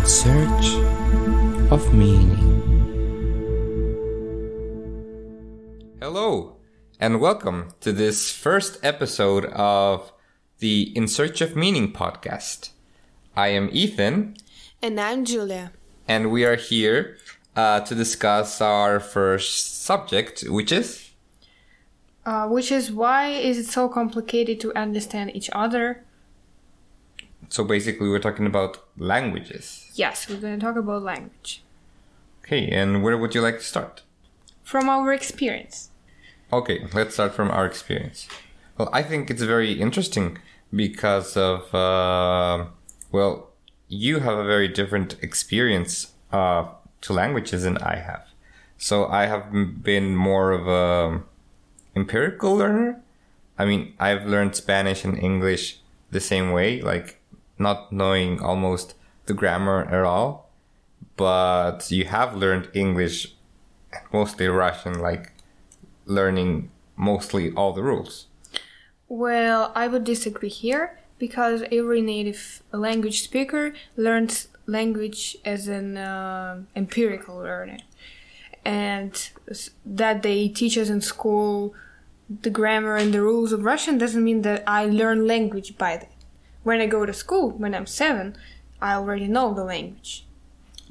search of meaning. Hello, and welcome to this first episode of the In Search of Meaning podcast. I am Ethan. And I'm Julia. And we are here to discuss our first subject, which is? Why is it so complicated to understand each other? So basically we're talking about languages. Yes, we're going to talk about language. Okay, and where would you like to start? From our experience. Okay, let's start from our experience. Well, I think it's very interesting because of, you have a very different experience to languages than I have. So I have been more of a empirical learner. I mean, I've learned Spanish and English the same way, like not knowing almost the grammar at all. But you have learned English, mostly Russian, like learning mostly all the rules. Well, I would disagree here because every native language speaker learns language as an empirical learner. And that they teach us in school the grammar and the rules of Russian doesn't mean that I learn language by that. When I go to school, when I'm 7, I already know the language.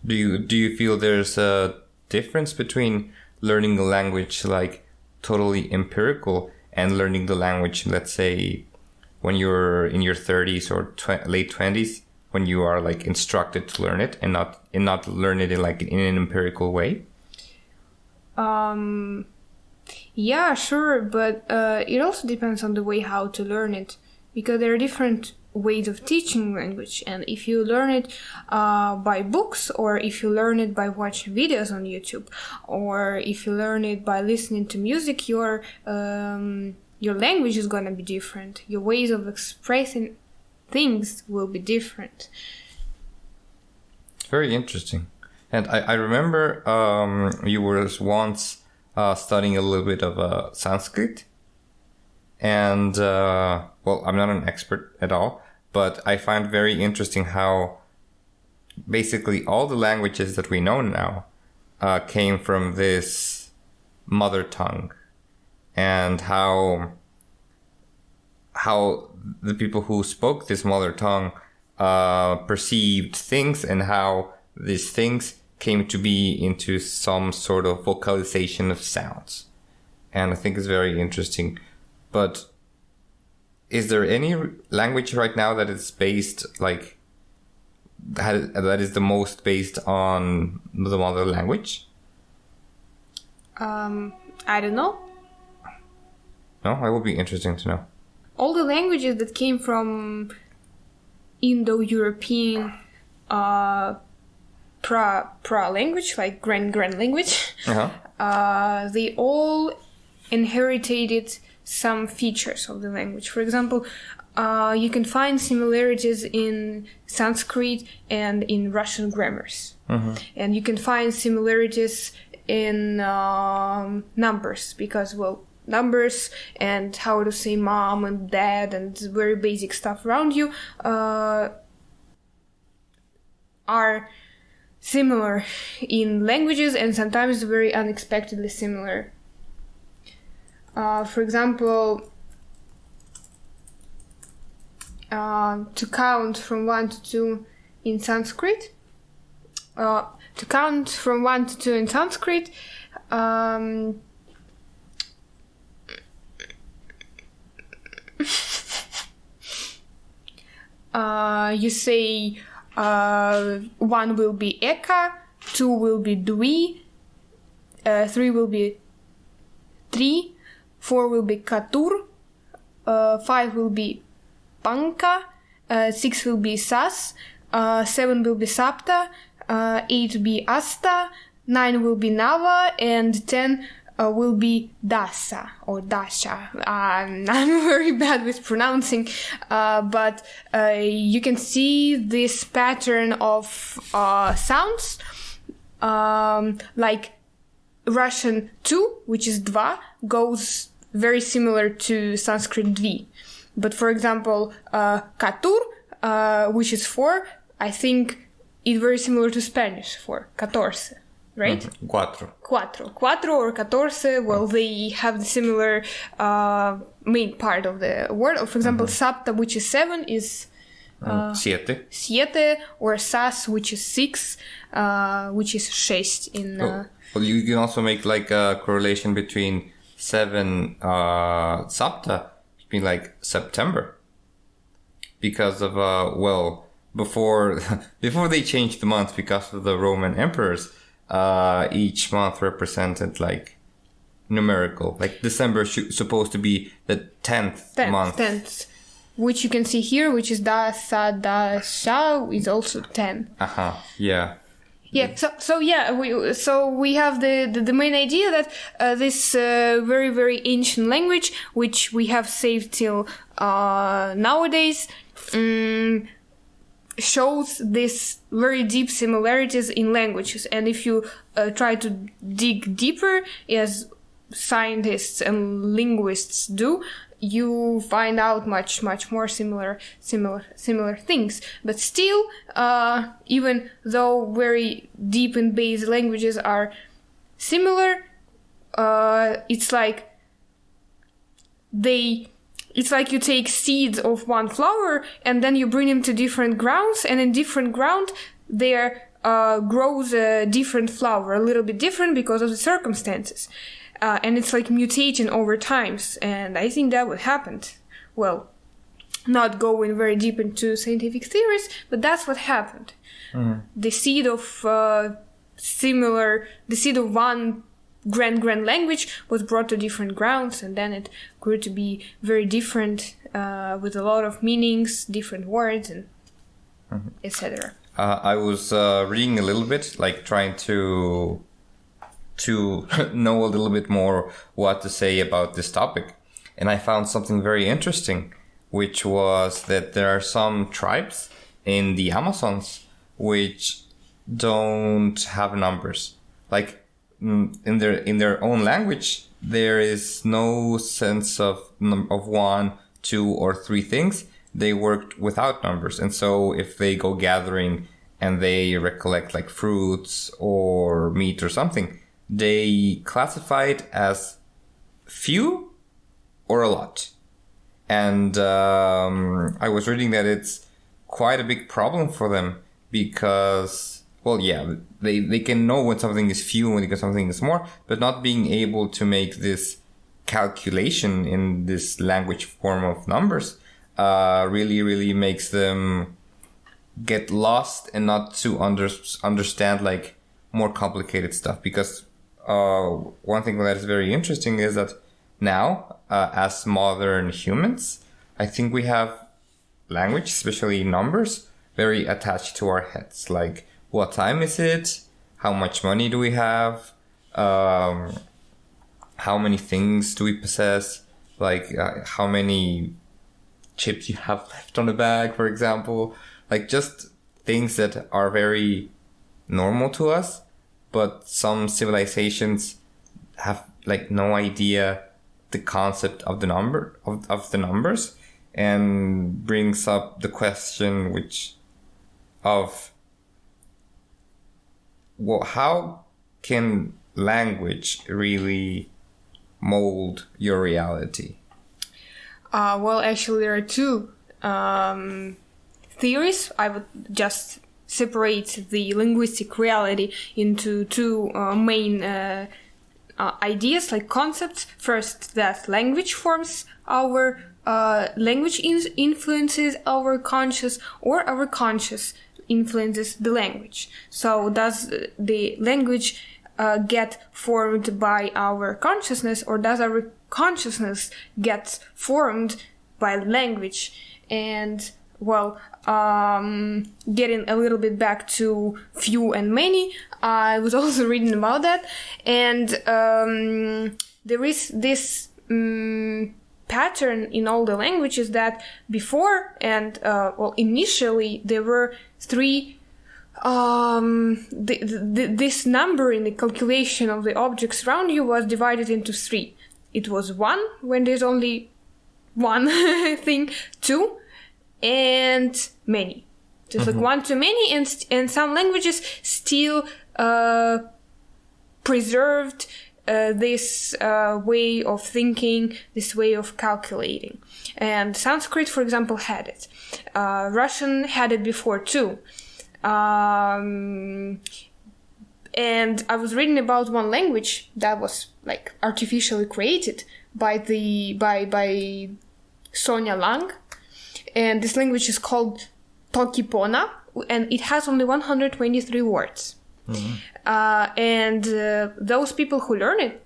Do you feel there's a difference between learning a language like totally empirical and learning the language, let's say, when you're in your 30s or late 20s, when you are like instructed to learn it and not learn it in an empirical way? Yeah, sure, but it also depends on the way how to learn it, because there are different ways of teaching language, and if you learn it by books, or if you learn it by watching videos on YouTube, or if you learn it by listening to music, your language is gonna be different. Your ways of expressing things will be different. Very interesting. And I remember you were once studying a little bit of Sanskrit. And, I'm not an expert at all, but I find very interesting how basically all the languages that we know now came from this mother tongue. And how the people who spoke this mother tongue perceived things, and how these things came to be into some sort of vocalization of sounds. And I think it's very interesting. But is there any language right now that is based, like, that is the most based on the mother language? I don't know. No? It would be interesting to know. All the languages that came from Indo-European pra-language, like grand language, they all inherited some features of the language. For example, you can find similarities in Sanskrit and in Russian grammars. And you can find similarities in numbers, because, numbers and how to say mom and dad and very basic stuff around you are similar in languages, and sometimes very unexpectedly similar. For example, to count from 1 to 2 in Sanskrit, you say 1 will be eka, 2 will be dwi, 3 will be tri, 4 will be katur, 5 will be panka, 6 will be sas, 7 will be sapta, 8 will be asta, 9 will be nava, and 10 will be dasa or dasha. I'm very bad with pronouncing, but you can see this pattern of sounds, like Russian 2, which is dva, goes very similar to Sanskrit dvi. But for example, katur, which is 4, I think it's very similar to Spanish for 14, right? Cuatro. Cuatro or 14, well, they have the similar main part of the word. For example, sapta, which is 7, is Siete. siete, or sas, which is 6, which is шесть in... Well, you can also make like a correlation between 7 sapta, between like September. Because of, before they changed the months because of the Roman emperors, each month represented like numerical. Like December supposed to be the 10th month. 10th. Which you can see here, which is da, sa, da, sha, is also 10. Yeah. Yeah, so we have the main idea that this very, very ancient language, which we have saved till nowadays, shows this very deep similarities in languages. And if you try to dig deeper, as scientists and linguists do, you find out much more similar things. But still, even though very deep and base languages are similar, it's like you take seeds of one flower and then you bring them to different grounds, and in different ground there grows a different flower, a little bit different because of the circumstances. And it's like mutating over times, and I think that what happened. Well, not going very deep into scientific theories, but that's what happened. The seed of one grand language was brought to different grounds, and then it grew to be very different, with a lot of meanings, different words, and etc. I was reading a little bit, like trying to know a little bit more what to say about this topic. And I found something very interesting, which was that there are some tribes in the Amazons which don't have numbers. Like in their own language, there is no sense of 1, 2, or 3 things. They worked without numbers. And so if they go gathering and they recollect like fruits or meat or something, they classify it as few or a lot. And I was reading that it's quite a big problem for them because, well, yeah, they can know when something is few and when something is more, but not being able to make this calculation in this language form of numbers really makes them get lost and not to understand like more complicated stuff. Because one thing that is very interesting is that now, as modern humans, I think we have language, especially numbers, very attached to our heads. Like, what time is it? How much money do we have? How many things do we possess? Like, how many chips you have left on the bag, for example. Like, just things that are very normal to us. But some civilizations have like no idea the concept of the number of the numbers, and brings up the question how can language really mold your reality? Well, actually, there are 2 theories. I would just separate the linguistic reality into 2 main ideas, like concepts. First, that language forms our language influences our conscious, or our conscious influences the language. So does the language get formed by our consciousness, or does our consciousness get formed by language? And well, getting a little bit back to few and many, I was also reading about that, and there is this pattern in all the languages that before and initially there were 3. This number in the calculation of the objects around you was divided into 3. It was 1 when there's only one thing, 2, and many. just like one to many, and some languages still preserved this way of thinking, this way of calculating. And Sanskrit, for example, had it. Russian had it before too. And I was reading about one language that was like artificially created by Sonia Lang, and this language is called Tokipona, and it has only 123 words. And those people who learn it,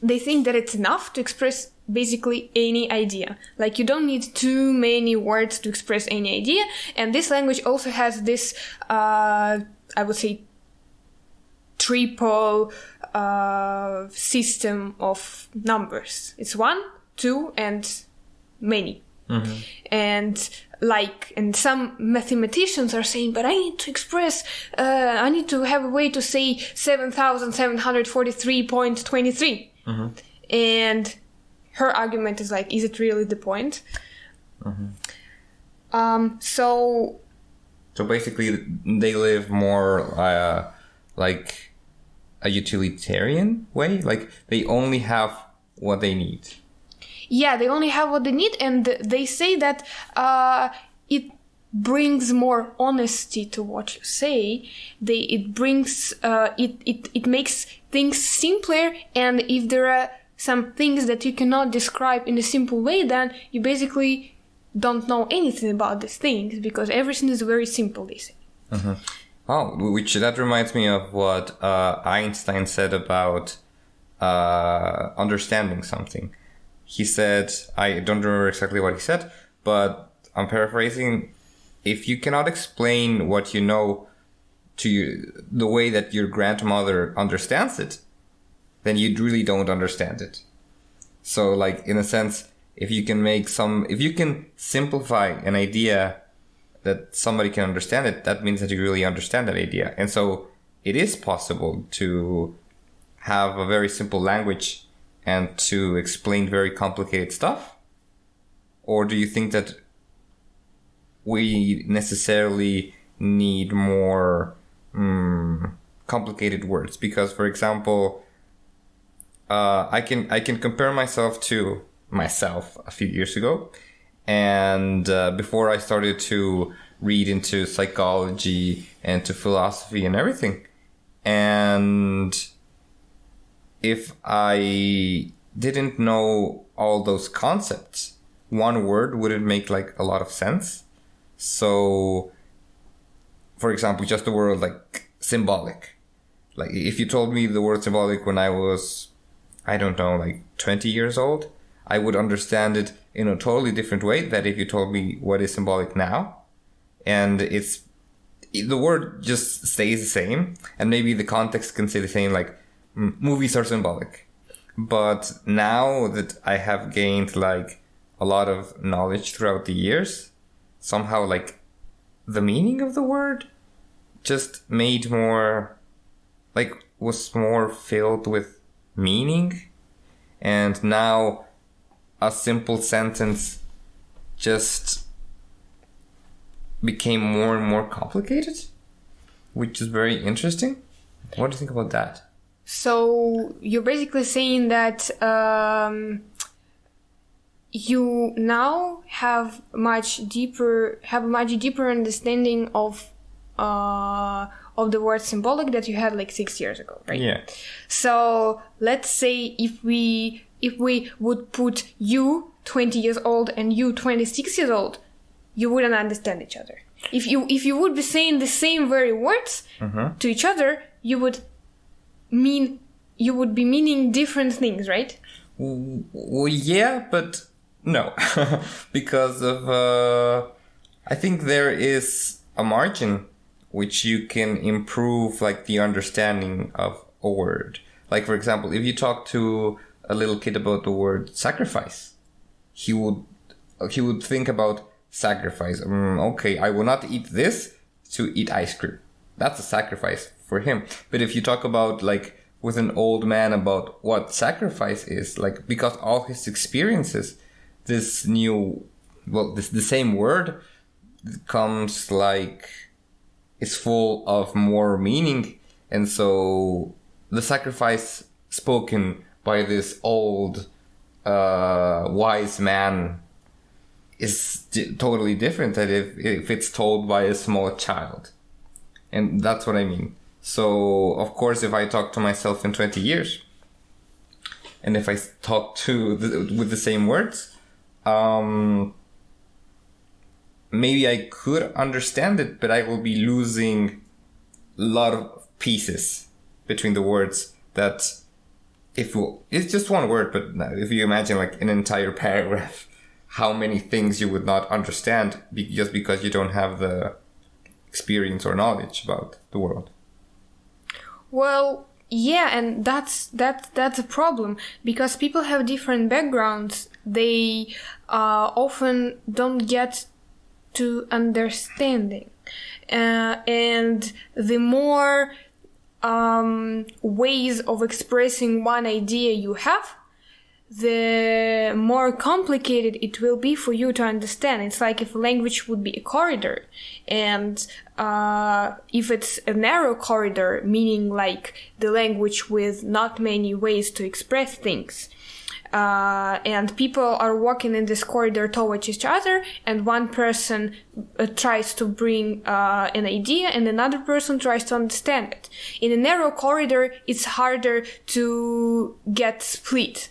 they think that it's enough to express basically any idea. Like, you don't need too many words to express any idea. And this language also has this, I would say, triple system of numbers. It's 1, 2, and many. And some mathematicians are saying, but I need to express, I need to have a way to say 7,743.23. And her argument is like, is it really the point? So basically they live more like a utilitarian way, like they only have what they need. Yeah, they only have what they need, and they say that it brings more honesty to what you say. It brings it makes things simpler, and if there are some things that you cannot describe in a simple way, then you basically don't know anything about these things, because everything is very simple, they say. Oh, which that reminds me of what Einstein said about understanding something. He said, I don't remember exactly what he said, but I'm paraphrasing. If you cannot explain what you know to you, the way that your grandmother understands it, then you really don't understand it. So, like, in a sense, if you can simplify an idea that somebody can understand it, that means that you really understand that idea. And so it is possible to have a very simple language and to explain very complicated stuff? Or do you think that we necessarily need more complicated words? Because, for example, I can compare myself to myself a few years ago, and before I started to read into psychology and to philosophy and everything. And if I didn't know all those concepts, one word wouldn't make like a lot of sense. So, for example, just the word like symbolic. Like, if you told me the word symbolic when I was, I don't know, like 20 years old, I would understand it in a totally different way than if you told me what is symbolic now. And the word just stays the same, and maybe the context can stay the same, like movies are symbolic. But now that I have gained like a lot of knowledge throughout the years, somehow like the meaning of the word just made more, like, was more filled with meaning. And now a simple sentence just became more and more complicated, which is very interesting. What do you think about that? So you're basically saying that you now have a much deeper understanding of the word symbolic that you had like 6 years ago, right? Yeah. So let's say if we would put you 20 years old and you 26 years old, you wouldn't understand each other. If you would be saying the same very words to each other, you would be meaning different things, right? Well, yeah, but no, because of I think there is a margin which you can improve, like, the understanding of a word. Like, for example, if you talk to a little kid about the word sacrifice, he would think about sacrifice. Okay, I will not eat this to eat ice cream. That's a sacrifice for him. But if you talk about, like, with an old man about what sacrifice is, like, because all his experiences, the same word comes like is full of more meaning, and so the sacrifice spoken by this old wise man is totally different than if it's told by a small child. And that's what I mean. So, of course, if I talk to myself in 20 years, and if I talk with the same words, maybe I could understand it, but I will be losing a lot of pieces between the words that it's just one word, but if you imagine like an entire paragraph, how many things you would not understand just because you don't have the experience or knowledge about the world. Well, yeah, and that's a problem because people have different backgrounds. They often don't get to understanding, and the more ways of expressing one idea you have, the more complicated it will be for you to understand. It's like if a language would be a corridor, and if it's a narrow corridor, meaning like the language with not many ways to express things, and people are walking in this corridor towards each other, and one person tries to bring an idea and another person tries to understand it. In a narrow corridor, it's harder to get split,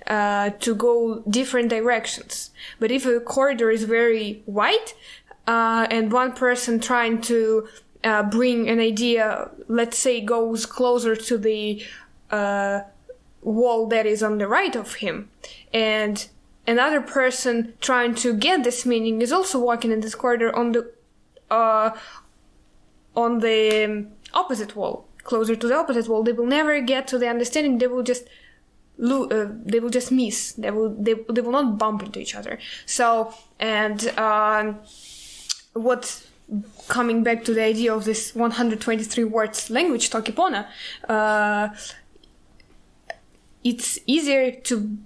to go different directions. But if a corridor is very wide, and one person trying to bring an idea, let's say, goes closer to the wall that is on the right of him, and another person trying to get this meaning is also walking in this corridor on the opposite wall, closer to the opposite wall, they will never get to the understanding. They will just miss. They will not bump into each other. So, and what, coming back to the idea of this 123 words language, Tokipona, it's easier to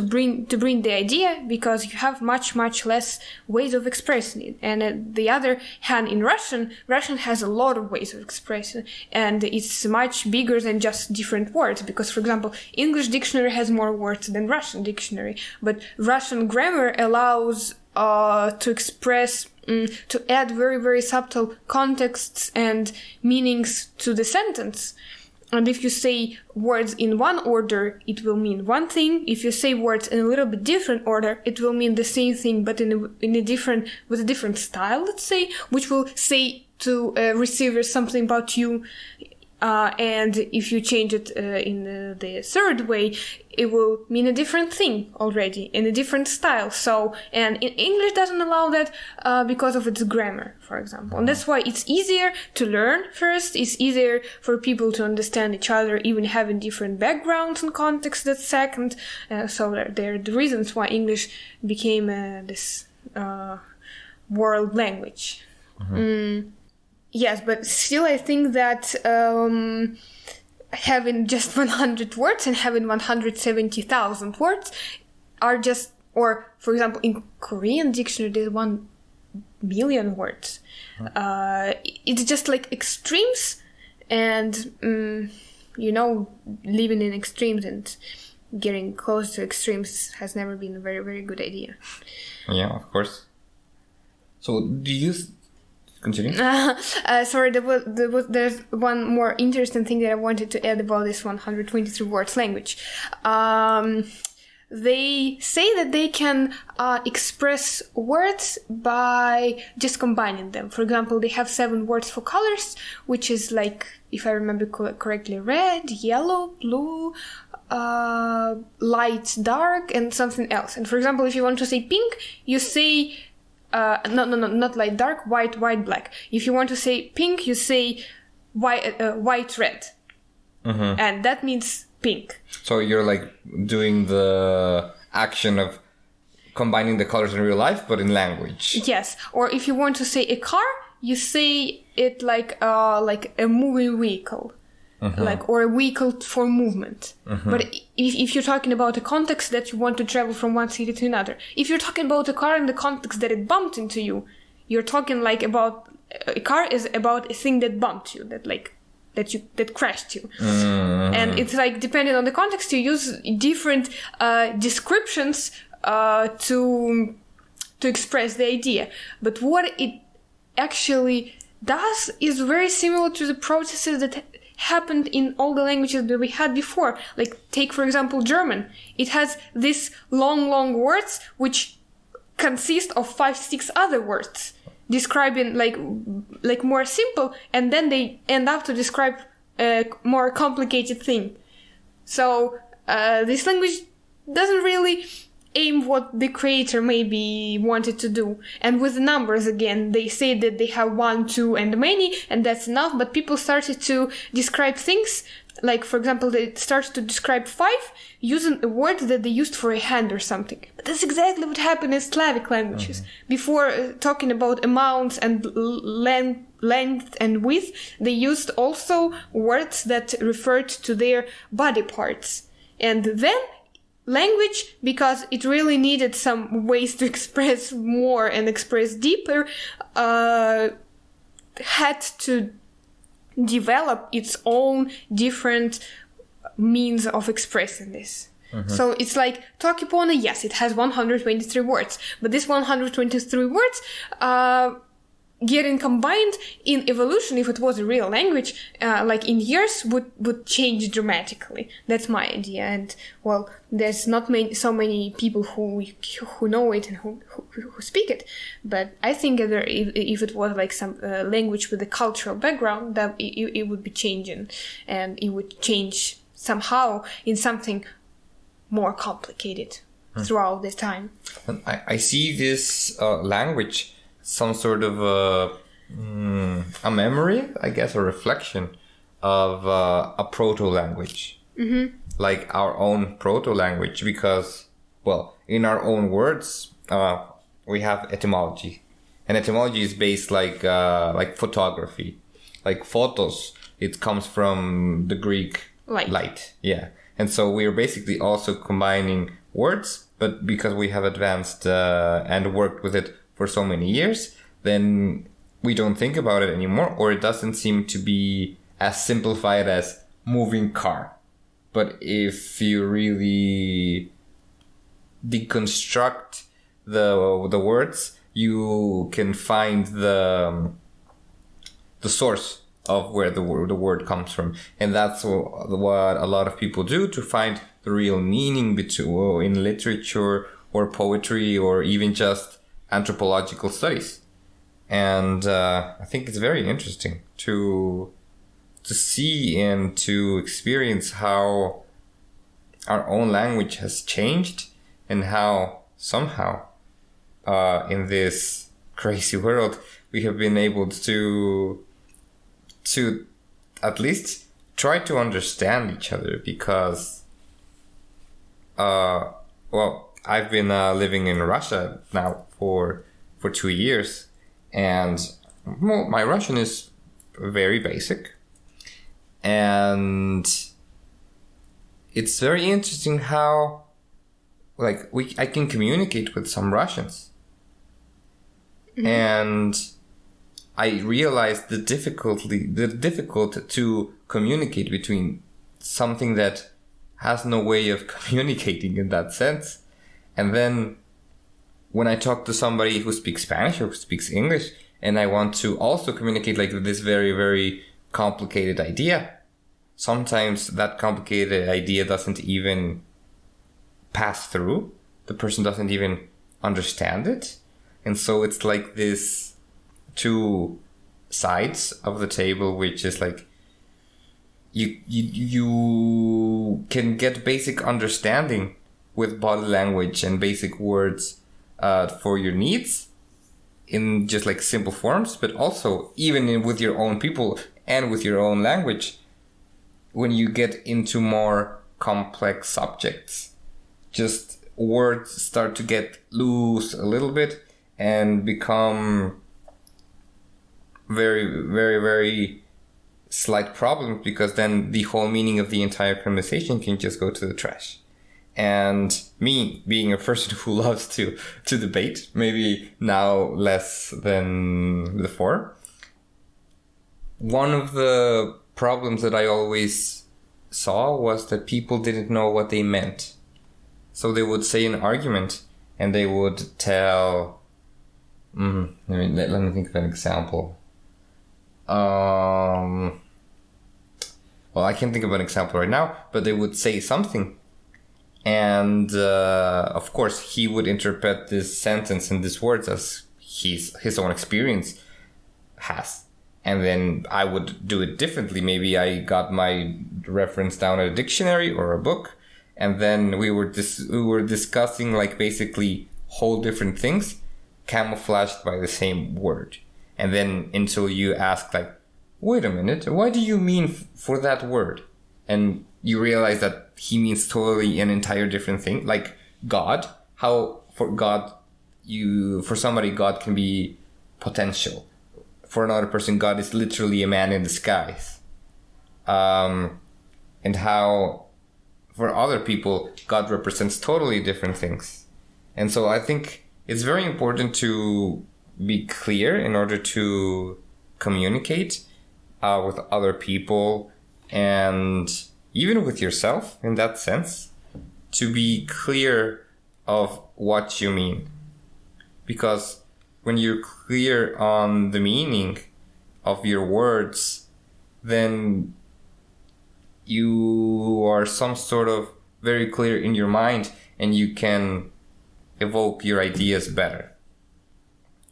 bring the idea because you have much less ways of expressing it. And on the other hand, in Russian has a lot of ways of expressing, and it's much bigger than just different words. Because, for example, English dictionary has more words than Russian dictionary, but Russian grammar allows to express, to add very, very subtle contexts and meanings to the sentence. And if you say words in one order, it will mean one thing. If you say words in a little bit different order, it will mean the same thing, but with a different style, let's say, which will say to a receiver something about you. And if you change it in the third way, it will mean a different thing already in a different style. So, and English doesn't allow that because of its grammar, for example. And that's why it's easier to learn first. It's easier for people to understand each other, even having different backgrounds and contexts. That's second. So there are the reasons why English became this world language. Mm-hmm. Yes, but still I think that having just 100 words and having 170,000 words are just, or for example, in Korean dictionary there's 1 million words. It's just like extremes, and living in extremes and getting close to extremes has never been a very, very good idea. Yeah, of course. So do you... Continue. Sorry, there's one more interesting thing that I wanted to add about this 123 words language. They say that they can express words by just combining them. For example, they have 7 words for colors, which is like, if I remember correctly, red, yellow, blue, light, dark, and something else. And for example, if you want to say pink, you say... not light, dark, white, black. If you want to say pink, you say white, red. Mm-hmm. And that means pink. So you're like doing the action of combining the colors in real life, but in language. Yes. Or if you want to say a car, you say it like a moving vehicle. Mm-hmm. Like, or a vehicle for movement. Mm-hmm. But if you're talking about a context that you want to travel from one city to another, if you're talking about a car in the context that it bumped into you, you're talking like about a car is about a thing that bumped you, that crashed you. And it's like, depending on the context, you use different descriptions to express the idea. But what it actually does is very similar to the processes that happened in all the languages that we had before. Like, take, for example, German. It has these long words which consist of 5-6 other words describing like more simple, and then they end up to describe a more complicated thing. So this language doesn't really aim what the creator maybe wanted to do. And with the numbers, again, they say that they have 1, 2, and many, and that's enough. But people started to describe things, like, for example, they started to describe 5 using a word that they used for a hand or something. But that's exactly what happened in Slavic languages. Before talking about amounts and length and width, they used also words that referred to their body parts. And then language, because it really needed some ways to express more and express deeper, had to develop its own different means of expressing this. So it's like Toki-Pona, yes, it has 123 words, but these 123 words getting combined in evolution, if it was a real language, like in years, would change dramatically. That's my idea. And well, there's not so many people who know it and who speak it. But I think that if it was like some language with a cultural background, that it would be changing, and it would change somehow in something more complicated throughout this time. And I see this language some sort of a memory, I guess, a reflection of a proto-language. Like our own proto-language, because, well, in our own words, we have etymology. And etymology is based like photography. Like photos, it comes from the Greek light. Yeah. And so we're basically also combining words, but because we have advanced and worked with it for so many years, then we don't think about it anymore, or it doesn't seem to be as simplified as moving car. But if you really deconstruct the words, you can find the source of where the word comes from. And that's what a lot of people do to find the real meaning in literature or poetry or even just anthropological studies. And I think it's very interesting to see and to experience how our own language has changed, and how somehow in this crazy world we have been able to at least try to understand each other. Because well, I've been living in Russia now for 2 years, and well, my Russian is very basic, and it's very interesting how I can communicate with some Russians, and I realized the difficult to communicate between something that has no way of communicating in that sense. And then when I talk to somebody who speaks Spanish or who speaks English, and I want to also communicate like this very, very complicated idea, sometimes that complicated idea doesn't even pass through. The person doesn't even understand it. And so it's like this two sides of the table, which is like you can get basic understanding with body language and basic words for your needs in just like simple forms, but also even with your own people and with your own language, when you get into more complex subjects, just words start to get loose a little bit and become very, very, very slight problems, because then the whole meaning of the entire conversation can just go to the trash. And me being a person who loves to debate, maybe now less than before, one of the problems that I always saw was that people didn't know what they meant. So they would say an argument and they would tell... let me think of an example. Well, I can't think of an example right now, but they would say something. And of course, he would interpret this sentence and these words as his own experience has. And then I would do it differently. Maybe I got my reference down at a dictionary or a book. And then we were discussing like basically whole different things camouflaged by the same word. And then until you ask like, wait a minute, what do you mean for that word? And you realize that he means totally an entire different thing. Like God, how for somebody, God can be potential. For another person, God is literally a man in disguise. And how for other people, God represents totally different things. And so I think it's very important to be clear in order to communicate with other people and even with yourself in that sense, to be clear of what you mean. Because when you're clear on the meaning of your words, then you are some sort of very clear in your mind and you can evoke your ideas better.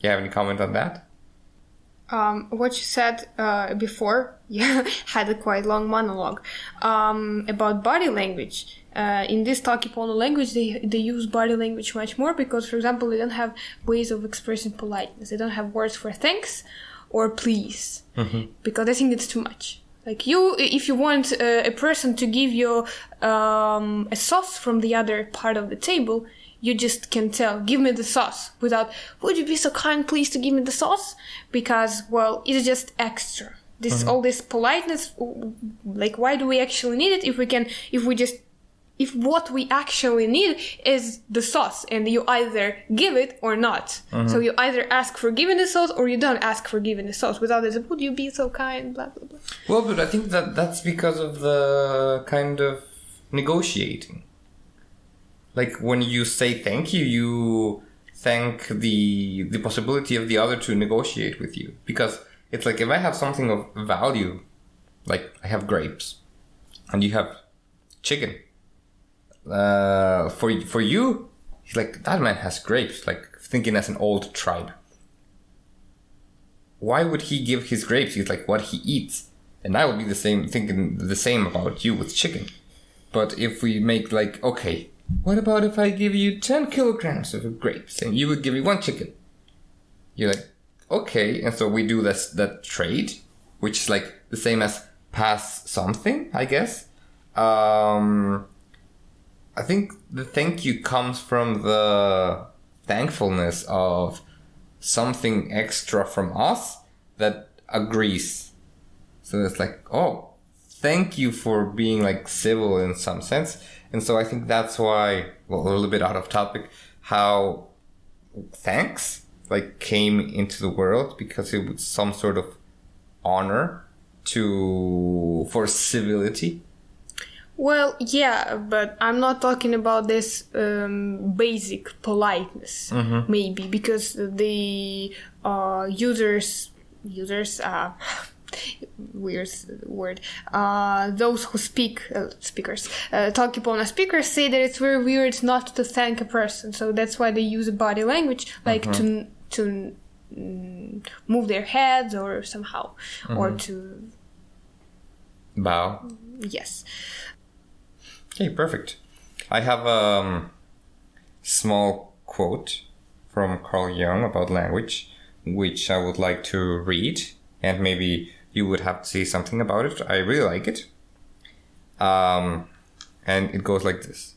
You have any comment on that? What you said before, you had a quite long monologue about body language. In this Talkipono language, they use body language much more because, for example, they don't have ways of expressing politeness. They don't have words for thanks or please, because I think it's too much. Like if you want a person to give you a sauce from the other part of the table, you just can tell, give me the sauce, without, would you be so kind, please, to give me the sauce? Because, well, it's just extra. All this politeness, like, why do we actually need it if what we actually need is the sauce, and you either give it or not. So you either ask for giving the sauce or you don't ask for giving the sauce. Without this, would you be so kind, blah, blah, blah. Well, but I think that's because of the kind of negotiating. Like, when you say thank you, you thank the possibility of the other to negotiate with you. Because it's like, if I have something of value, like I have grapes, and you have chicken, for you, he's like, that man has grapes, like thinking as an old tribe. Why would he give his grapes? He's like, what he eats. And I would be thinking the same about you with chicken. But if we make like, okay, what about if I give you 10 kilograms of grapes and you would give me 1 chicken? You're like, okay. And so we do that trade, which is like the same as pass something, I guess. I think the thank you comes from the thankfulness of something extra from us that agrees. So it's like, oh, thank you for being like civil in some sense. And so I think that's why, well, a little bit out of topic, how thanks like came into the world, because it was some sort of honor for civility. Well, yeah, but I'm not talking about this basic politeness, maybe, because the users, weird word, those who speakers, Talkipono speakers say that it's very weird not to thank a person, so that's why they use body language, like to move their heads or somehow, or to bow. Yes. Okay, perfect. I have a small quote from Carl Jung about language, which I would like to read, and maybe you would have to say something about it. I really like it. And it goes like this.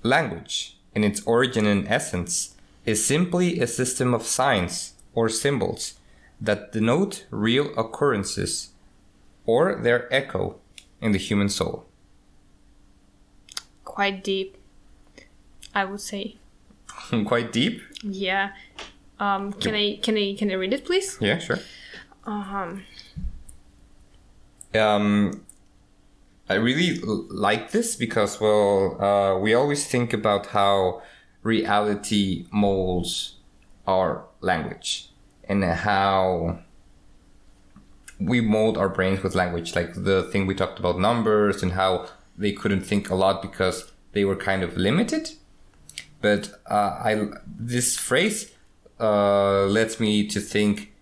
Language, in its origin and essence, is simply a system of signs or symbols that denote real occurrences or their echo in the human soul. Quite deep. I would say. Quite deep. Yeah. Can I read it, please? Yeah, sure. I really like this because, well, we always think about how reality molds our language and how we mold our brains with language. Like the thing we talked about, numbers, and how they couldn't think a lot because they were kind of limited. But this phrase lets me to think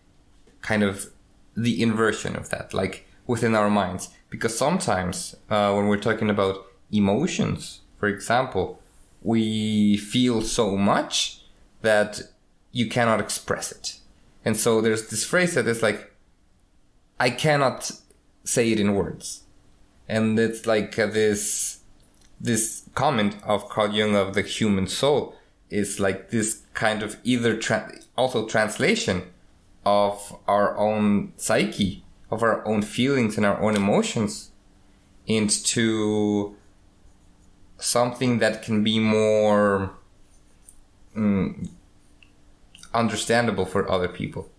kind of the inversion of that, like within our minds. Because sometimes when we're talking about emotions, for example, we feel so much that you cannot express it. And so there's this phrase that is like, I cannot say it in words. And it's like this comment of Carl Jung of the human soul is like this kind of either also translation of our own psyche, of our own feelings and our own emotions into something that can be more understandable for other people.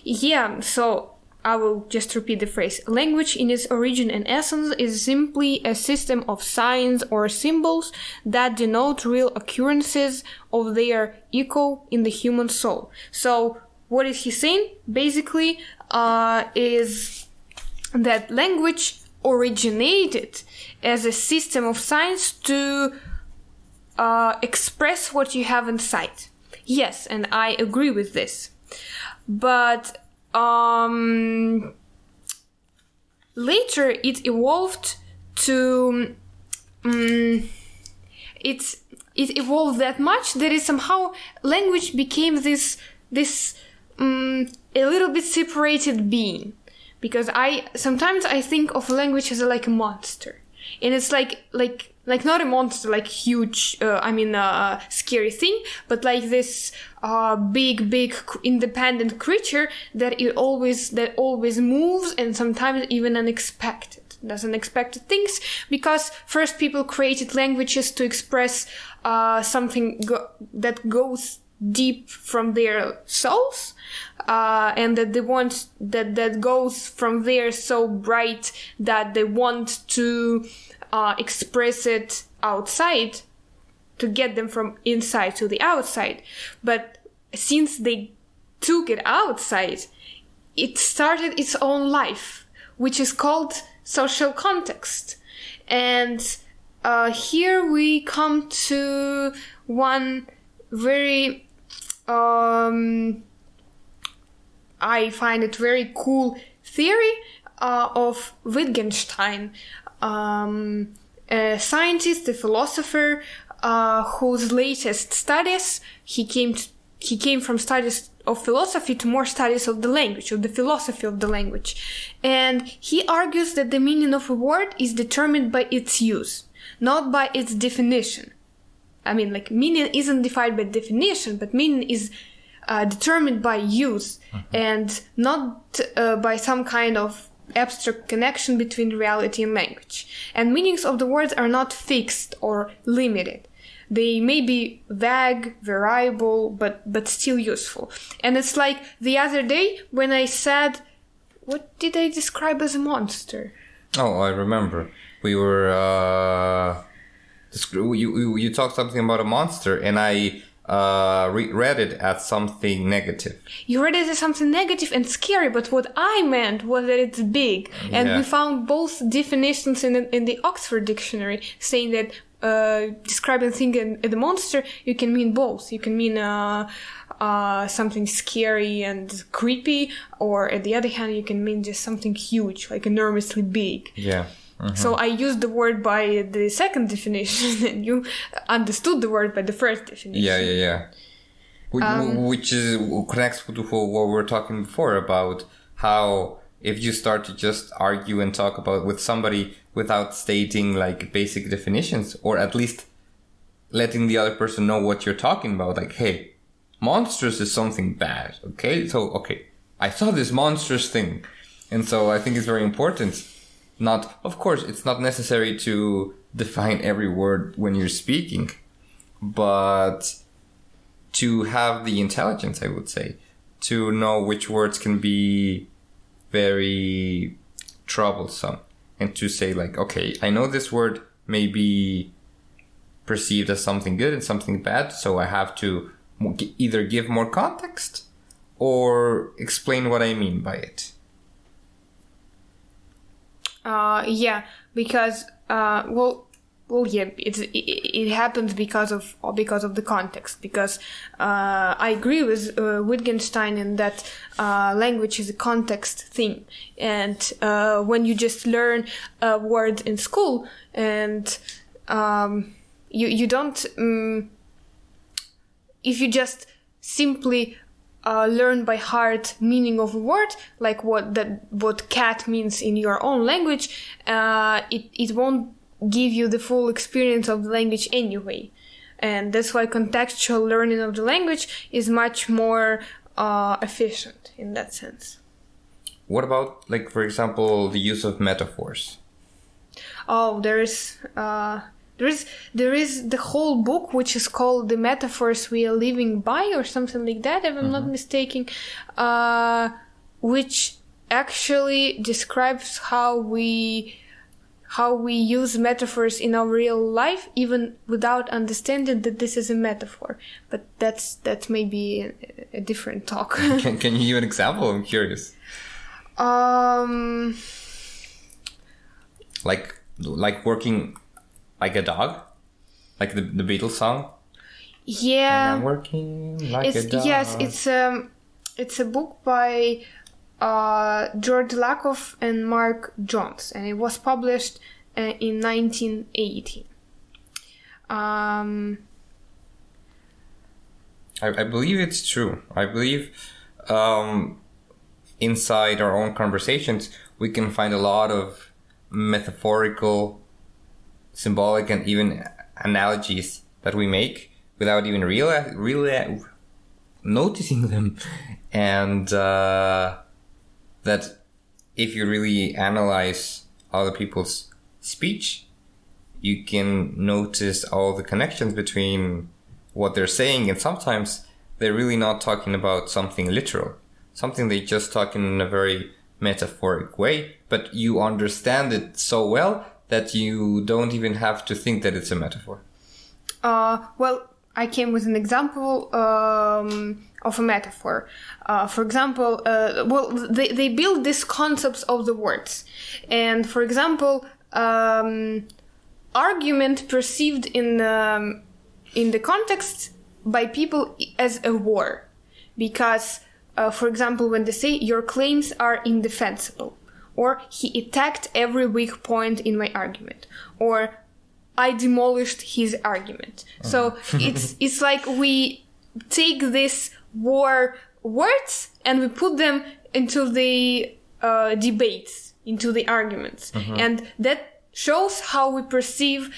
Yeah, so I will just repeat the phrase. Language in its origin and essence is simply a system of signs or symbols that denote real occurrences of their echo in the human soul. So what is he saying? Basically, is that language originated as a system of signs to express what you have inside. Yes, and I agree with this. But later it evolved to it evolved that much that it somehow language became this a little bit separated being, because sometimes I think of language as like a monster, and it's like not a monster, like huge, scary thing, but like this big independent creature that always moves, and sometimes even does unexpected things, because first people created languages to express something that goes deep from their souls, and that they want that goes from there so bright that they want to express it outside, to get them from inside to the outside. But since they took it outside, it started its own life, which is called social context. And here we come to one very I find it very cool theory of Wittgenstein, a scientist, a philosopher, whose latest studies he came from studies of philosophy to more studies of the language, of the philosophy of the language. And he argues that the meaning of a word is determined by its use, not by its definition. I mean, like, meaning isn't defined by definition, but meaning is determined by use, and not by some kind of abstract connection between reality and language. And meanings of the words are not fixed or limited. They may be vague, variable, but still useful. And it's like the other day when I said, what did I describe as a monster? Oh, I remember. We were you talked something about a monster, and I read it as something negative. You read it as something negative and scary, but what I meant was that it's big. And we found both definitions in the Oxford Dictionary saying that describing thing as a monster, you can mean both. You can mean something scary and creepy, or at the other hand, you can mean just something huge, like enormously big. Yeah. Mm-hmm. So I used the word by the second definition, and you understood the word by the first definition. Yeah. Which connects to what we were talking before about how if you start to just argue and talk about with somebody without stating like basic definitions, or at least letting the other person know what you're talking about, like, hey, monstrous is something bad, okay? So, okay, I saw this monstrous thing. And so I think it's very important. Of course, it's not necessary to define every word when you're speaking, but to have the intelligence, I would say, to know which words can be very troublesome, and to say like, okay, I know this word may be perceived as something good and something bad, so I have to either give more context or explain what I mean by it. Yeah, because it happens because of the context. Because I agree with Wittgenstein in that language is a context thing, and when you just learn a word in school and you don't if you just simply learn by heart meaning of a word, like what cat means in your own language, it won't give you the full experience of the language anyway. And that's why contextual learning of the language is much more efficient in that sense. What about, like, for example, the use of metaphors? Oh, there is the whole book which is called The Metaphors We Are Living By, or something like that, if I'm not mistaken, which actually describes how we use metaphors in our real life, even without understanding that this is a metaphor. But that's maybe a different talk. Can you give an example? I'm curious. Like working like a dog, like the Beatles song. Yeah, I'm working like a dog. Yes, it's a book by George Lakoff and Mark Jones, and it was published in 1980. I believe it's true. I believe inside our own conversations we can find a lot of metaphorical, symbolic, and even analogies that we make without even really noticing them, and that if you really analyze other people's speech, you can notice all the connections between what they're saying, and sometimes they're really not talking about something literal, something they just talk in a very metaphoric way, but you understand it so well that you don't even have to think that it's a metaphor. Well, I came with an example of a metaphor. For example, they build these concepts of the words. And for example, argument perceived in the context by people as a war. Because, for example, when they say your claims are indefensible, or he attacked every weak point in my argument, or I demolished his argument. So it's like we take these war words and we put them into the debates, into the arguments, and that shows how we perceive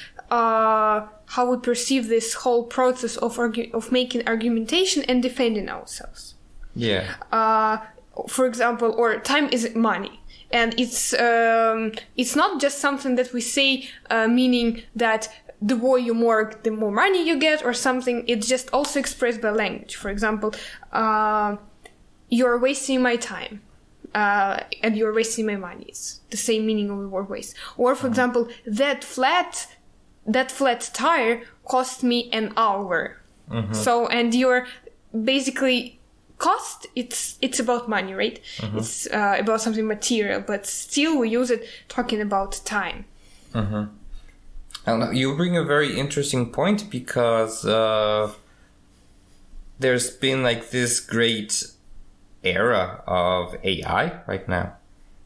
this whole process of making argumentation and defending ourselves. Yeah. For example, or time is money. And it's not just something that we say, meaning that the more you work, the more money you get, or something. It's just also expressed by language. For example, you're wasting my time, and you're wasting my money. It's the same meaning of the word waste. Or, for example, that flat tire cost me an hour. So, and you're basically cost, it's about money, right? It's about something material, but still we use it talking about time. And you bring a very interesting point, because there's been like this great era of AI right now,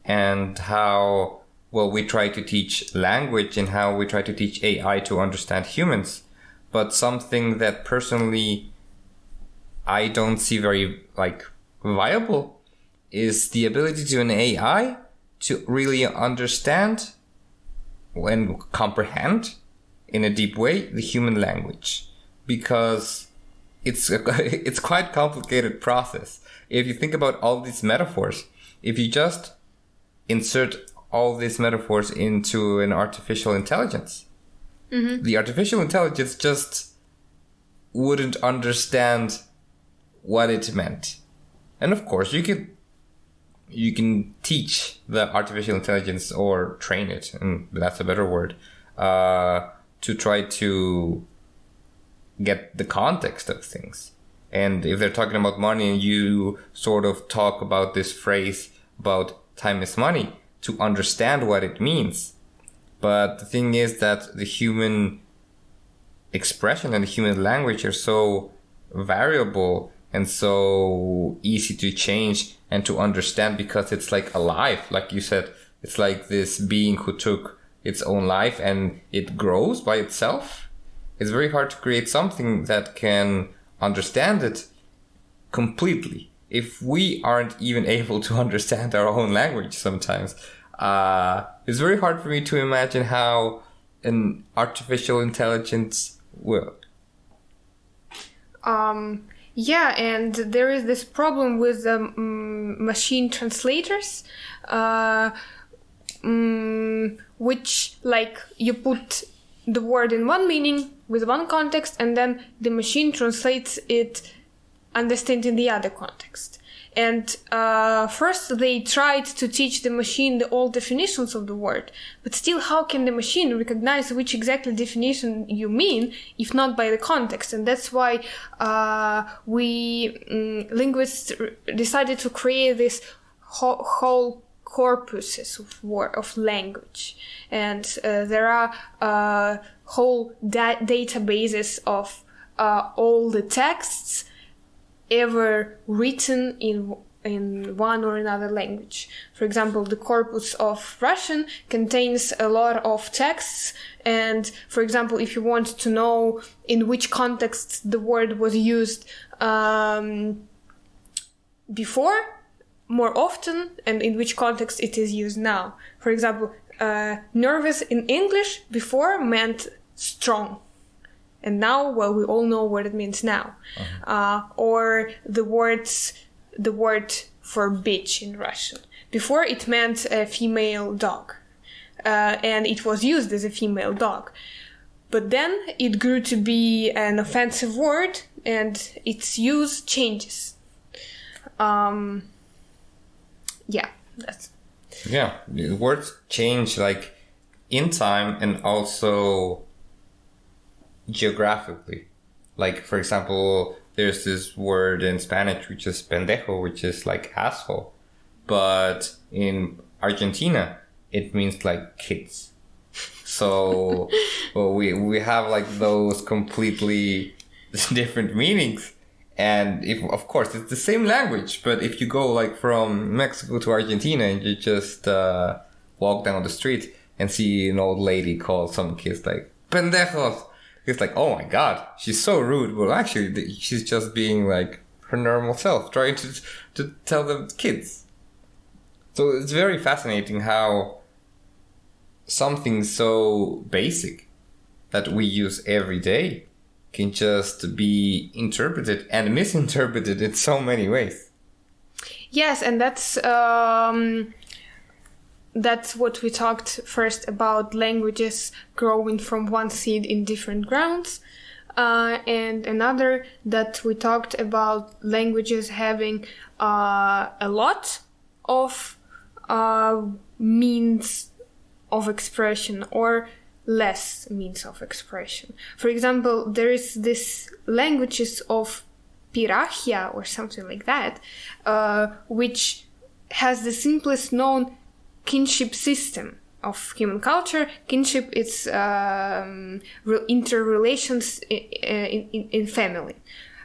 and how well we try to teach language and how we try to teach AI to understand humans. But something that personally I don't see very viable is the ability to an AI to really understand and comprehend in a deep way the human language, because it's quite a complicated process. If you think about all these metaphors, if you just insert all these metaphors into an artificial intelligence, The artificial intelligence just wouldn't understand what it meant. And of course, you can teach the artificial intelligence or train it, and that's a better word, to try to get the context of things. And if they're talking about money and you sort of talk about this phrase about time is money, to understand what it means. But the thing is that the human expression and the human language are so variable and so easy to change and to understand, because it's like alive. Like you said, it's like this being who took its own life and it grows by itself. It's very hard to create something that can understand it completely. If we aren't even able to understand our own language sometimes, it's very hard for me to imagine how an artificial intelligence will. Yeah, and there is this problem with machine translators, which, like, you put the word in one meaning with one context, and then the machine translates it understanding the other context. And first they tried to teach the machine the old definitions of the word, but still, how can the machine recognize which exactly definition you mean if not by the context? And that's why we linguists decided to create this whole corpuses of language. And there are whole databases of all the texts ever written in one or another language. For example, the corpus of Russian contains a lot of texts, and for example, if you want to know in which context the word was used before, more often, and in which context it is used now. For example, nervous in English before meant strong. And now, well, we all know what it means now. Or the word for bitch in Russian. Before, it meant a female dog. And it was used as a female dog. But then it grew to be an offensive word, and its use changes. Yeah, that's... Yeah, words change, like, in time and also geographically. Like, for example, there's this word in Spanish which is pendejo, which is like asshole, but in Argentina it means like kids. So well, we have like those completely different meanings. And if, of course, it's the same language, but if you go like from Mexico to Argentina and you just walk down the street and see an old lady call some kids like pendejos, it's like, oh my god, she's so rude. Well, actually, she's just being like her normal self, trying to tell them kids. So it's very fascinating how something so basic that we use every day can just be interpreted and misinterpreted in so many ways. Yes, and that's what we talked first about, languages growing from one seed in different grounds. And another that we talked about languages having a lot of means of expression or less means of expression. For example, there is this languages of Pirahia or something like that, which has the simplest known kinship system of human culture. Kinship is interrelations in family.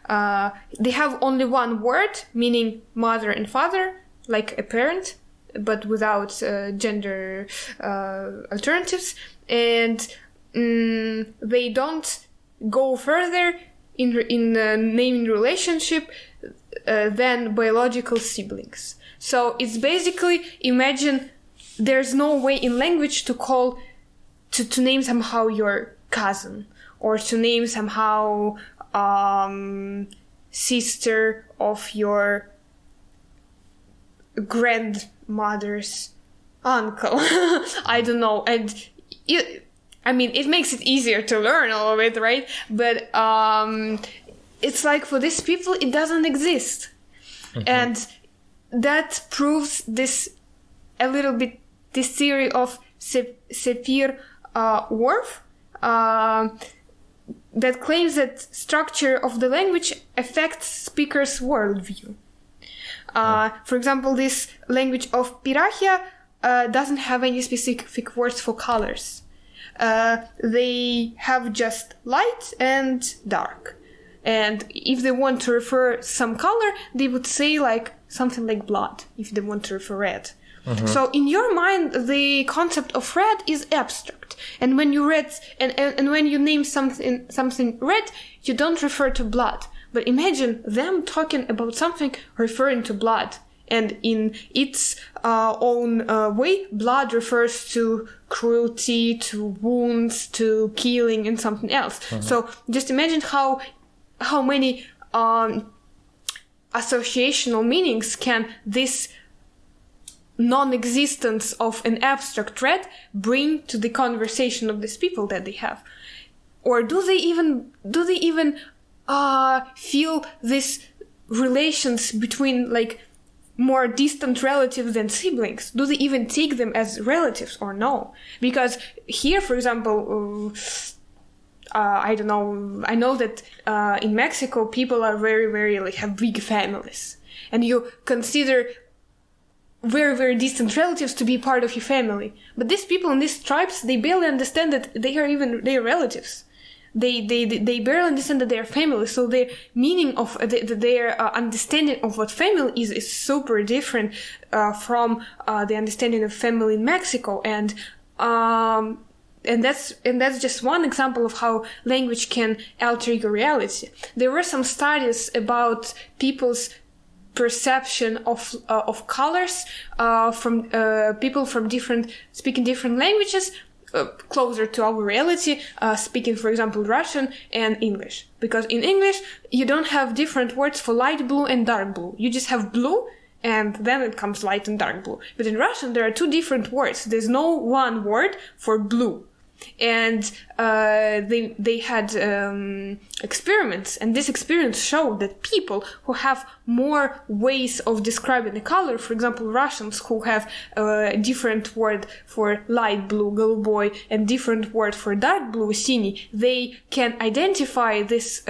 They have only one word, meaning mother and father, like a parent, but without gender alternatives. And they don't go further in naming relationship than biological siblings. So it's basically, imagine there's no way in language to call, to name somehow your cousin, or to name somehow sister of your grandmother's uncle. I don't know. And I mean, it makes it easier to learn all of it, right? But it's like for these people, it doesn't exist. And that proves this theory of Sapir-Whorf, that claims that structure of the language affects speaker's worldview. For example, this language of Pirahia doesn't have any specific words for colors. They have just light and dark. And if they want to refer some color, they would say like something like blood, if they want to refer red. So in your mind, the concept of red is abstract. And when you read and when you name something red, you don't refer to blood. But imagine them talking about something referring to blood. And in its own way, blood refers to cruelty, to wounds, to killing, and something else. So just imagine how many associational meanings can this non-existence of an abstract red bring to the conversation of these people that they have. Or do they even feel these relations between like more distant relatives than siblings? Do they even take them as relatives or no? Because here, for example, I don't know, I know that in Mexico people are very, very like have big families, and you consider very, very distant relatives to be part of your family. But these people in these tribes, they barely understand that they are even their relatives. They barely understand that they are family. So their meaning of their understanding of what family is super different from the understanding of family in Mexico. And that's just one example of how language can alter your reality. There were some studies about people's perception of colors from people from speaking different languages closer to our reality, speaking, for example, Russian and English. Because in English, you don't have different words for light blue and dark blue. You just have blue, and then it comes light and dark blue. But in Russian, there are two different words. There's no one word for blue. And they had experiments, and this experiment showed that people who have more ways of describing the color, for example, Russians who have a different word for light blue, голубой, and different word for dark blue, синий, they can identify this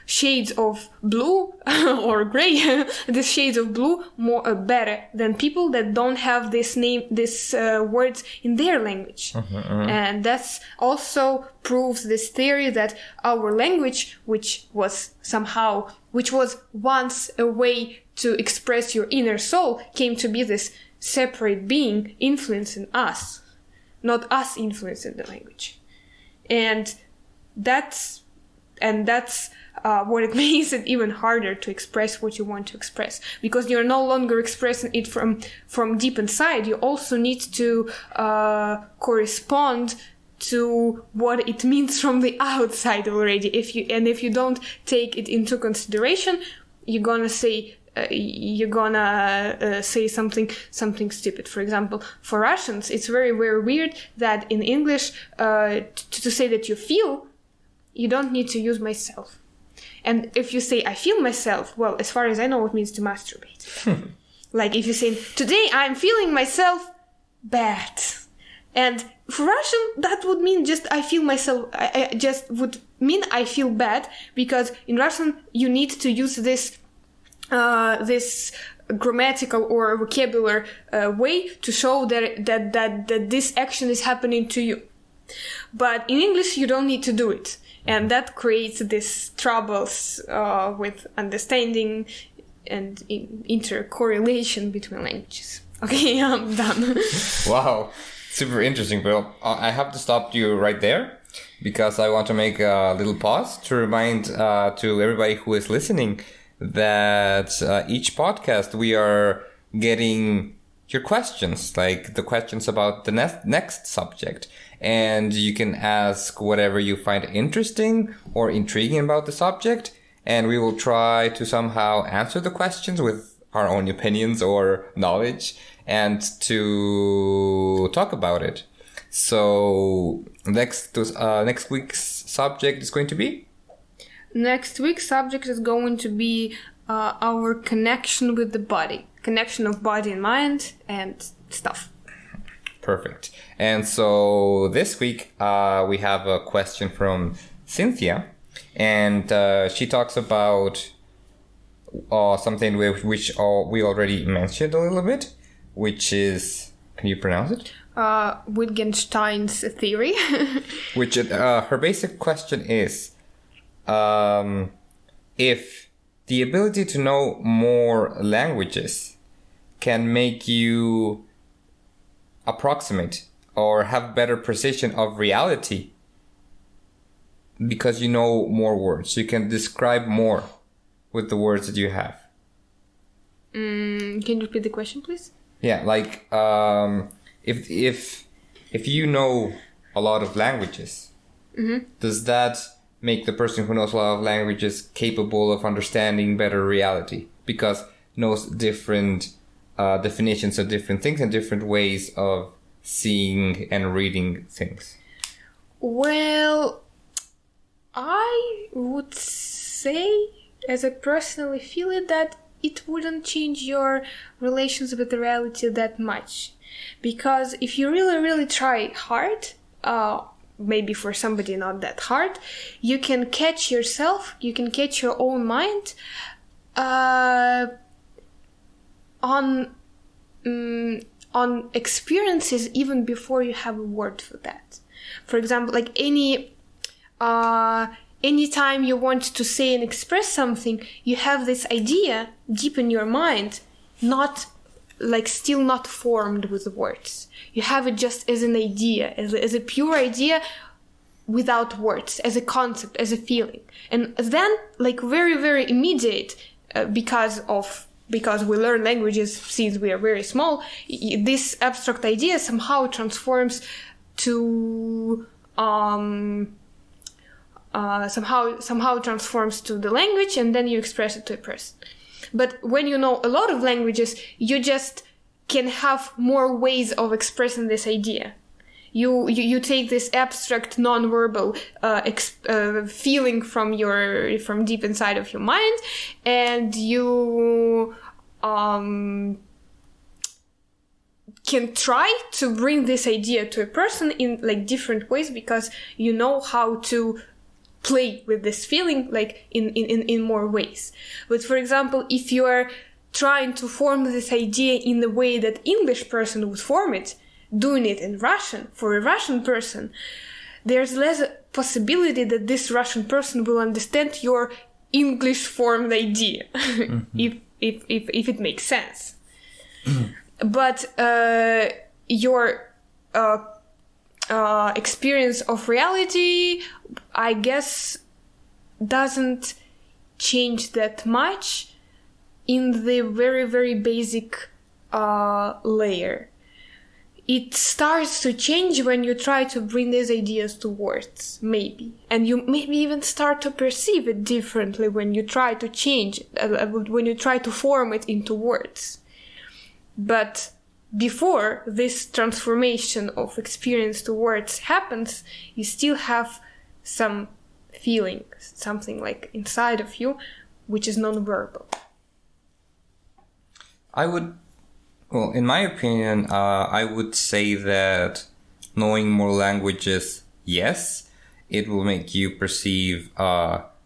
shades of blue or gray, these shades of blue more better than people that don't have this words in their language. And that's also proves this theory that our language, which was once a way to express your inner soul, came to be this separate being influencing us, not us influencing the language. And that's what it makes it even harder to express what you want to express, because you're no longer expressing it from deep inside. You also need to correspond to what it means from the outside already. If you don't take it into consideration, you're gonna say something stupid. For example, for Russians, it's very, very weird that in English, to say that you feel, you don't need to use myself. And if you say I feel myself, well, as far as I know, it means to masturbate. Like if you say today I'm feeling myself bad, and for Russian that would mean just I feel myself. I just would mean I feel bad, because in Russian you need to use this grammatical or vocabulary way to show that this action is happening to you. But in English you don't need to do it. And that creates these troubles with understanding and intercorrelation between languages. Okay, I'm done. Wow, super interesting, Bill. I have to stop you right there because I want to make a little pause to remind to everybody who is listening that each podcast we are getting your questions, like the questions about the next subject. And you can ask whatever you find interesting or intriguing about the subject. And we will try to somehow answer the questions with our own opinions or knowledge and to talk about it. So next week's subject is going to be? Next week's subject is going to be our connection with the body. Connection of body and mind and stuff. Perfect. And so this week we have a question from Cynthia. And she talks about something which we already mentioned a little bit, which is, can you pronounce it? Wittgenstein's theory. Which her basic question is, if the ability to know more languages can make you approximate or have better precision of reality because you know more words, you can describe more with the words that you have. Can you repeat the question, please? Yeah, like if you know a lot of languages, does that make the person who knows a lot of languages capable of understanding better reality because knows different definitions of different things and different ways of seeing and reading things? Well, I would say, as I personally feel it, that it wouldn't change your relations with the reality that much. Because if you really, really try hard, maybe for somebody not that hard, you can catch yourself, you can catch your own mind on experiences even before you have a word for that. For example, like anytime you want to say and express something, you have this idea deep in your mind, still not formed with words. You have it just as an idea, as a pure idea without words, as a concept, as a feeling. And then, very, very immediate, because we learn languages since we are very small, this abstract idea somehow transforms to somehow transforms to the language, and then you express it to a person. But when you know a lot of languages, you just can have more ways of expressing this idea. You take this abstract, non-verbal feeling from deep inside of your mind, and you can try to bring this idea to a person in different ways, because you know how to play with this feeling in more ways. But for example, if you are trying to form this idea in the way that English person would form it, doing it in Russian for a Russian person, there's less possibility that this Russian person will understand your English formed idea, if it makes sense. But your experience of reality, I guess, doesn't change that much in the very, very basic layer. It starts to change when you try to bring these ideas to words, maybe. And you maybe even start to perceive it differently when you try to change it, when you try to form it into words. But before this transformation of experience to words happens, you still have some feeling, something inside of you, which is non-verbal. In my opinion, I would say that knowing more languages, yes, it will make you perceive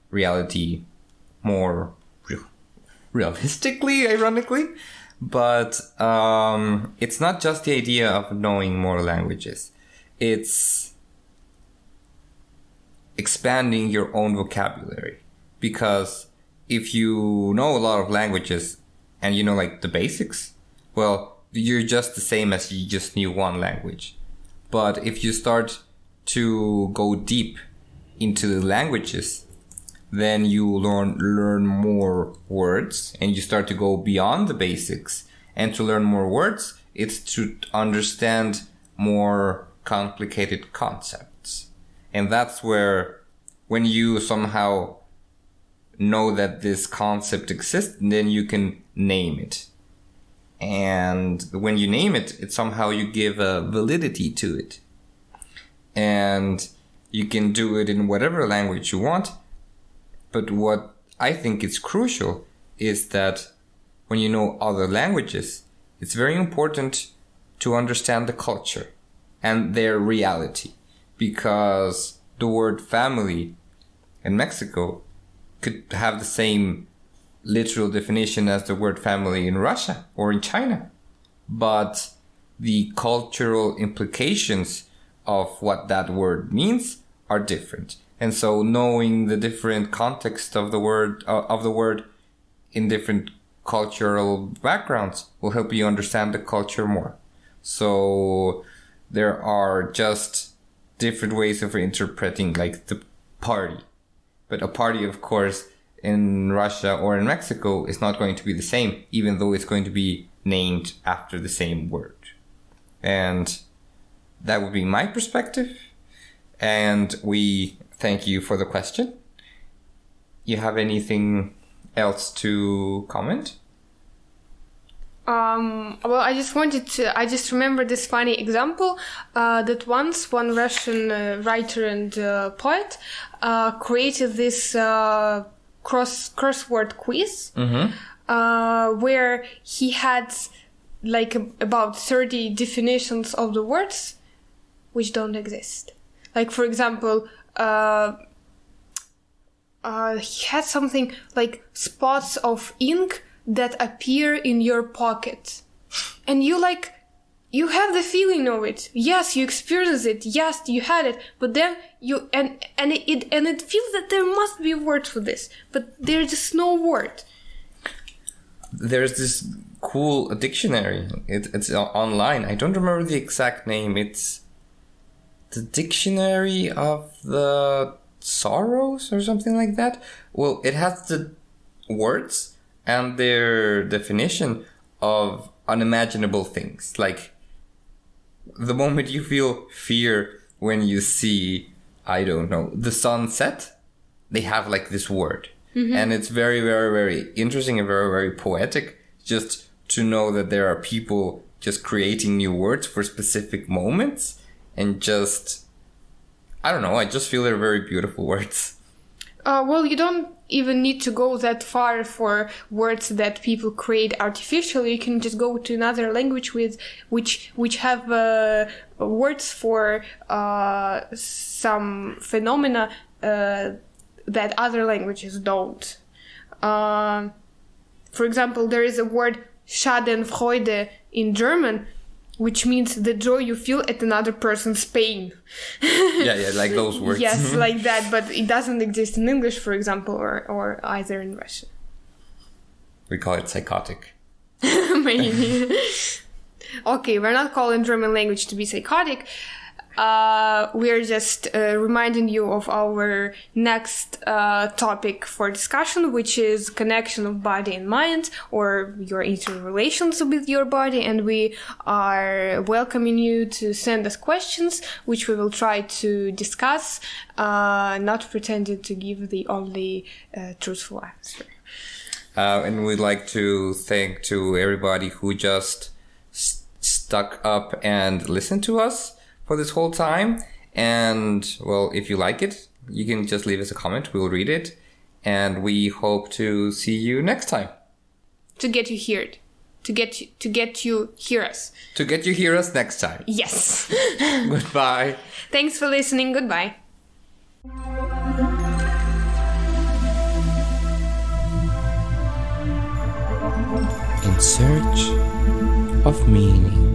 reality more realistically, ironically. But it's not just the idea of knowing more languages. It's expanding your own vocabulary. Because if you know a lot of languages and you know the basics, well, you're just the same as you just knew one language. But if you start to go deep into the languages, then you learn more words, and you start to go beyond the basics. And to learn more words, it's to understand more complicated concepts. And that's where, when you somehow know that this concept exists, then you can name it. And when you name it, somehow you give a validity to it. and you can do it in whatever language you want. But what I think is crucial is that when you know other languages, it's very important to understand the culture and their reality, because the word family in Mexico could have the same literal definition as the word family in Russia or in China. But the cultural implications of what that word means are different. And so knowing the different context of the word in different cultural backgrounds will help you understand the culture more. So there are just different ways of interpreting like the party. But a party, of course, in Russia or in Mexico is not going to be the same, even though it's going to be named after the same word. And that would be my perspective. And we thank you for the question. You have anything else to comment? Well, I just remember this funny example that once one Russian writer and poet created this crossword quiz, where he had like about 30 definitions of the words which don't exist. Like, for example, he had something like spots of ink that appear in your pocket. And you have the feeling of it. Yes, you experience it. Yes, you had it. But then it feels that there must be a word for this. But there's just no word. There's this cool dictionary. It's online. I don't remember the exact name. It's the Dictionary of the Sorrows or something like that. Well, it has the words and their definition of unimaginable things. Like the moment you feel fear when you see, I don't know, the sunset, they have like this word. And it's very, very, very interesting and very, very poetic just to know that there are people just creating new words for specific moments. And just, I don't know, I just feel they're very beautiful words. Well, you don't even need to go that far for words that people create artificially. You can just go to another language which have words for some phenomena that other languages don't. For example, there is a word Schadenfreude in German, which means the joy you feel at another person's pain. yeah, like those words. Yes, like that, but it doesn't exist in English, for example, or either in Russian. We call it psychotic. Maybe. Okay, we're not calling German language to be psychotic. We're just reminding you of our next topic for discussion, which is connection of body and mind, or your interrelations with your body. And we are welcoming you to send us questions, which we will try to discuss, not pretending to give the only truthful answer. And we'd like to thank to everybody who just stuck up and listened to us for this whole time. And well, if you like it, you can just leave us a comment. We'll read it. And we hope to see you next time. To get you heard. To get you hear us. To get you hear us next time. Yes. Goodbye. Thanks for listening. Goodbye. In search of meaning.